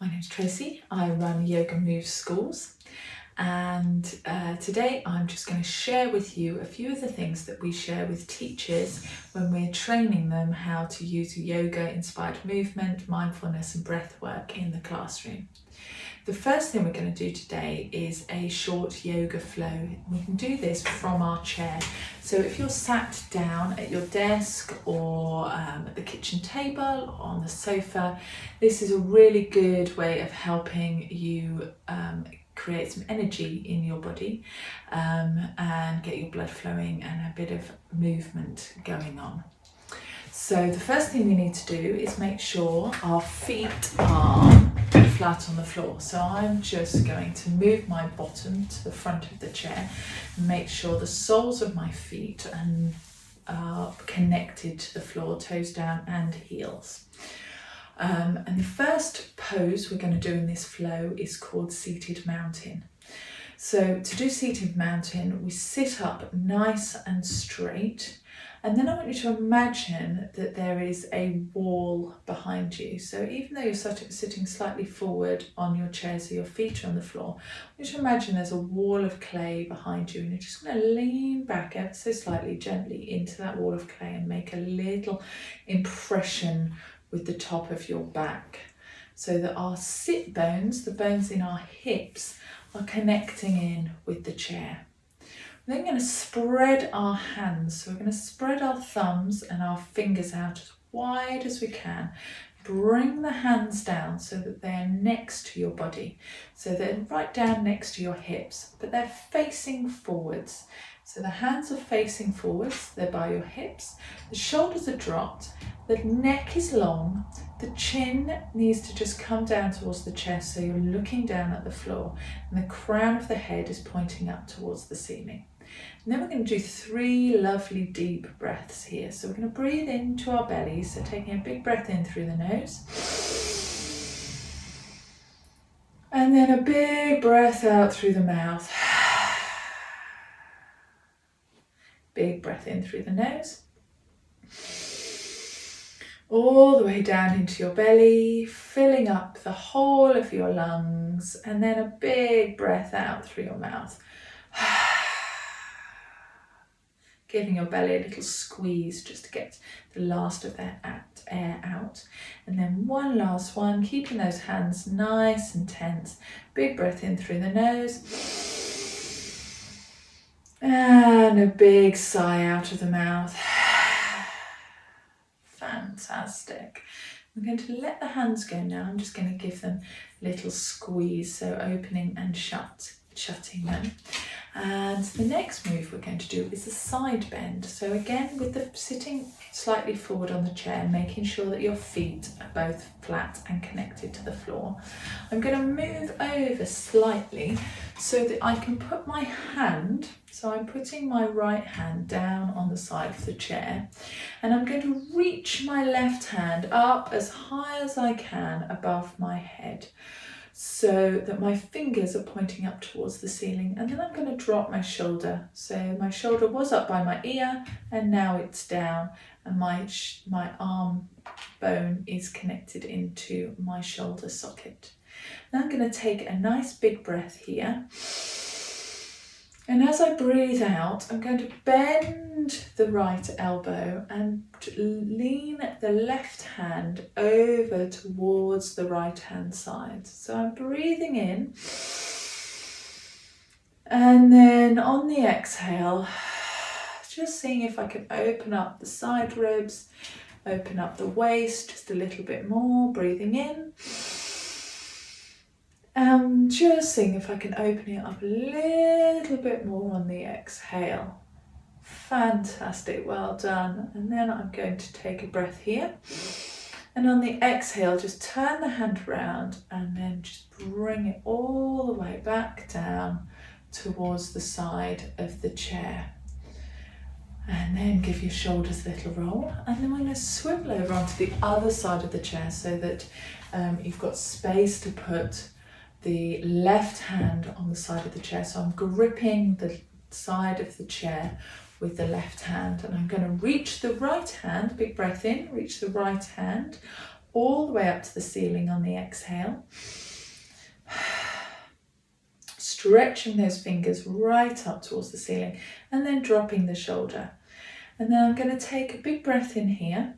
My name's Tracey. I run Yoga Moves schools, and today I'm just going to share with you a few of the things that we share with teachers when we're training them how to use yoga inspired movement, mindfulness and breath work in the classroom. The first thing we're going to do today is a short yoga flow. We can do this from our chair. So if you're sat down at your desk or at the kitchen table or on the sofa, this is a really good way of helping you create some energy in your body and get your blood flowing and a bit of movement going on. So the first thing we need to do is make sure our feet are flat on the floor. So I'm just going to move my bottom to the front of the chair and make sure the soles of my feet are connected to the floor, toes down and heels. And the first pose we're going to do in this flow is called seated mountain. So to do seated mountain, we sit up nice and straight. And then I want you to imagine that there is a wall behind you. So even though you're sitting slightly forward on your chair, so your feet are on the floor, I want you to imagine there's a wall of clay behind you, and you're just going to lean back ever so slightly, gently into that wall of clay and make a little impression with the top of your back, so that our sit bones, the bones in our hips, are connecting in with the chair. We're then going to spread our hands. So we're going to spread our thumbs and our fingers out as wide as we can. Bring the hands down so that they're next to your body. So they're right down next to your hips, but they're facing forwards. So the hands are facing forwards, they're by your hips. The shoulders are dropped, the neck is long, the chin needs to just come down towards the chest so you're looking down at the floor, and the crown of the head is pointing up towards the ceiling. And then we're going to do 3 lovely deep breaths here. So we're going to breathe into our bellies, so taking a big breath in through the nose. And then a big breath out through the mouth. Big breath in through the nose. All the way down into your belly, filling up the whole of your lungs. And then a big breath out through your mouth. Giving your belly a little squeeze just to get the last of that air out. And then one last one, keeping those hands nice and tense. Big breath in through the nose. And a big sigh out of the mouth. Fantastic. I'm going to let the hands go now. I'm just going to give them a little squeeze, so opening and shutting them. And the next move we're going to do is a side bend. So again, with the sitting slightly forward on the chair, making sure that your feet are both flat and connected to the floor. I'm going to move over slightly so that I can put my hand, so I'm putting my right hand down on the side of the chair, and I'm going to reach my left hand up as high as I can above my head, so that my fingers are pointing up towards the ceiling. And then I'm going to drop my shoulder. So my shoulder was up by my ear and now it's down, and my arm bone is connected into my shoulder socket. Now I'm going to take a nice big breath here. And as I breathe out, I'm going to bend the right elbow and lean the left hand over towards the right hand side. So I'm breathing in, and then on the exhale, just seeing if I can open up the side ribs, open up the waist just a little bit more, breathing in. Just seeing if I can open it up a little bit more on the exhale. Fantastic, well done. And then I'm going to take a breath here. And on the exhale, just turn the hand around and then just bring it all the way back down towards the side of the chair. And then give your shoulders a little roll. And then we're going to swivel over onto the other side of the chair so that you've got space to put the left hand on the side of the chair. So I'm gripping the side of the chair with the left hand, and I'm going to reach the right hand, big breath in, reach the right hand all the way up to the ceiling on the exhale. Stretching those fingers right up towards the ceiling and then dropping the shoulder. And then I'm going to take a big breath in here.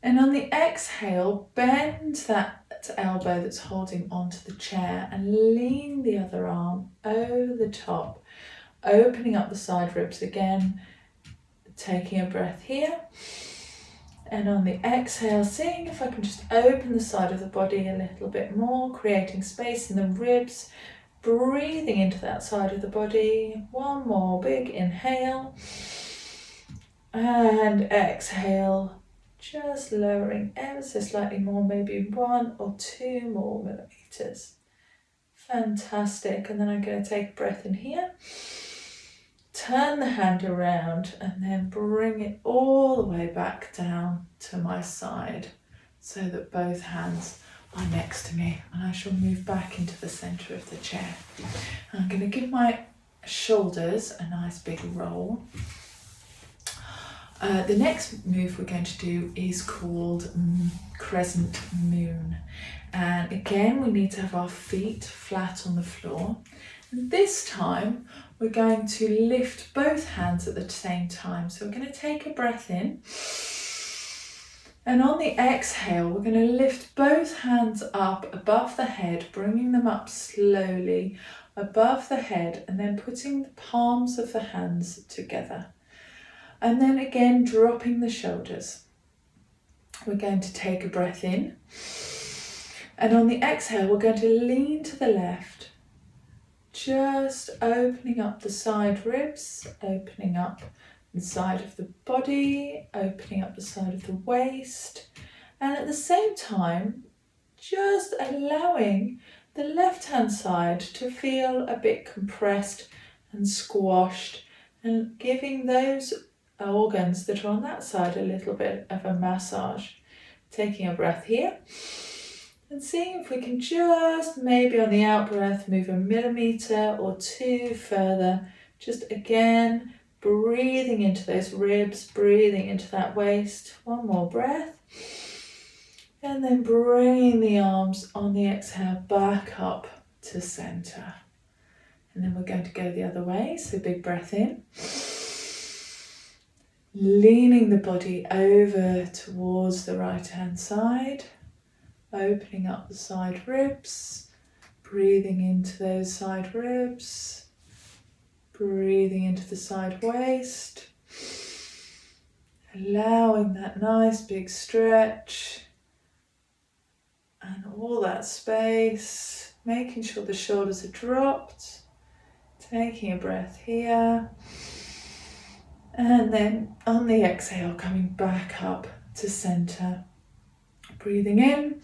And on the exhale, bend that elbow that's holding onto the chair and lean the other arm over the top, opening up the side ribs again, taking a breath here. And on the exhale, seeing if I can just open the side of the body a little bit more, creating space in the ribs, breathing into that side of the body. One more big inhale. And exhale, just lowering ever so slightly more, maybe 1 or 2 more millimeters. Fantastic. And then I'm going to take a breath in here. Turn the hand around and then bring it all the way back down to my side so that both hands are next to me, and I shall move back into the center of the chair. And I'm going to give my shoulders a nice big roll. The next move we're going to do is called Crescent Moon. And again, we need to have our feet flat on the floor. And this time, we're going to lift both hands at the same time. So we're going to take a breath in. And on the exhale, we're going to lift both hands up above the head, bringing them up slowly above the head, and then putting the palms of the hands together. And then again, dropping the shoulders. We're going to take a breath in. And on the exhale, we're going to lean to the left, just opening up the side ribs, opening up the side of the body, opening up the side of the waist. And at the same time, just allowing the left-hand side to feel a bit compressed and squashed, and giving those organs that are on that side a little bit of a massage. Taking a breath here and seeing if we can just maybe on the out breath move 1 millimeter or 2 further. Just again breathing into those ribs, breathing into that waist. One more breath. And then bringing the arms on the exhale back up to center. And then we're going to go the other way. So big breath in. Leaning the body over towards the right hand side, opening up the side ribs, breathing into those side ribs, breathing into the side waist, allowing that nice big stretch and all that space, making sure the shoulders are dropped, taking a breath here. And then on the exhale, coming back up to center. Breathing in,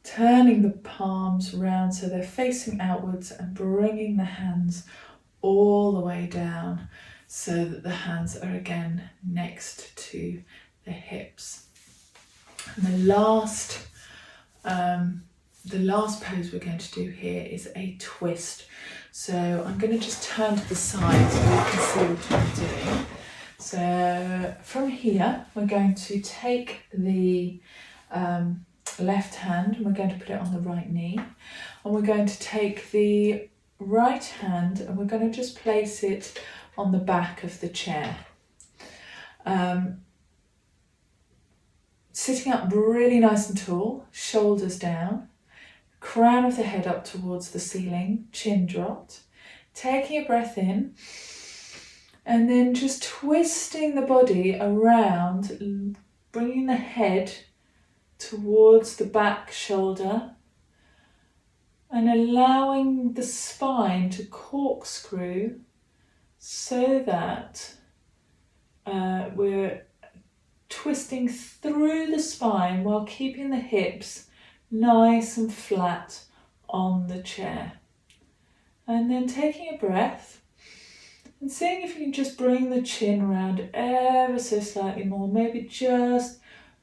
turning the palms round so they're facing outwards and bringing the hands all the way down so that the hands are again next to the hips. And the last pose we're going to do here is a twist. So I'm going to just turn to the side so you can see what I'm doing. So from here, we're going to take the left hand and we're going to put it on the right knee. And we're going to take the right hand and we're going to just place it on the back of the chair. Sitting up really nice and tall, shoulders down. Crown of the head up towards the ceiling, chin dropped. Taking a breath in and then just twisting the body around, bringing the head towards the back shoulder and allowing the spine to corkscrew so that we're twisting through the spine while keeping the hips nice and flat on the chair. And then taking a breath and seeing if you can just bring the chin around ever so slightly more, maybe just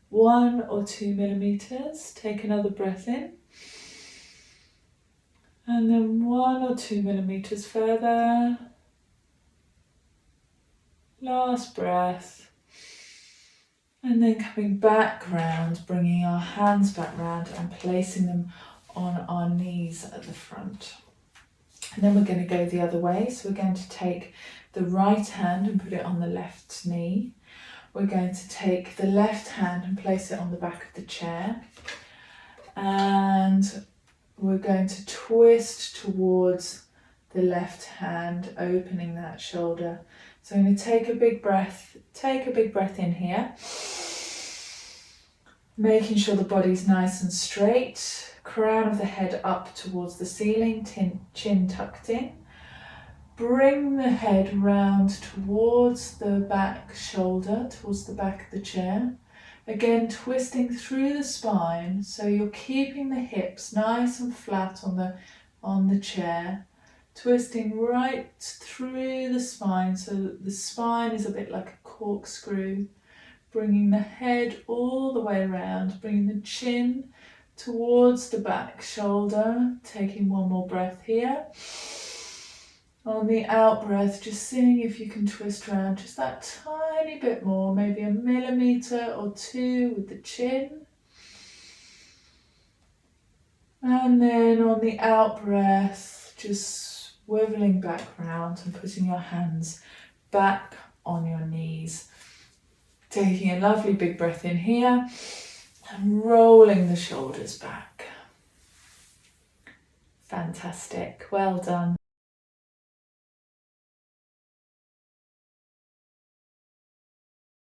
1 or 2 millimeters. Take another breath in. And then 1 or 2 millimeters further. Last breath. And then coming back round, bringing our hands back round and placing them on our knees at the front. And then we're going to go the other way. So we're going to take the right hand and put it on the left knee. We're going to take the left hand and place it on the back of the chair. And we're going to twist towards the left hand, opening that shoulder. So I'm going to take a big breath in here. Making sure the body's nice and straight. Crown of the head up towards the ceiling, chin tucked in. Bring the head round towards the back shoulder, towards the back of the chair. Again, twisting through the spine, so you're keeping the hips nice and flat on the chair. Twisting right through the spine, so that the spine is a bit like a corkscrew. Bringing the head all the way around, bringing the chin towards the back shoulder. Taking one more breath here. On the out breath, just seeing if you can twist around just that tiny bit more, maybe a millimetre or two with the chin. And then on the out breath, just swiveling back round and putting your hands back on your knees. Taking a lovely big breath in here and rolling the shoulders back. Fantastic, well done.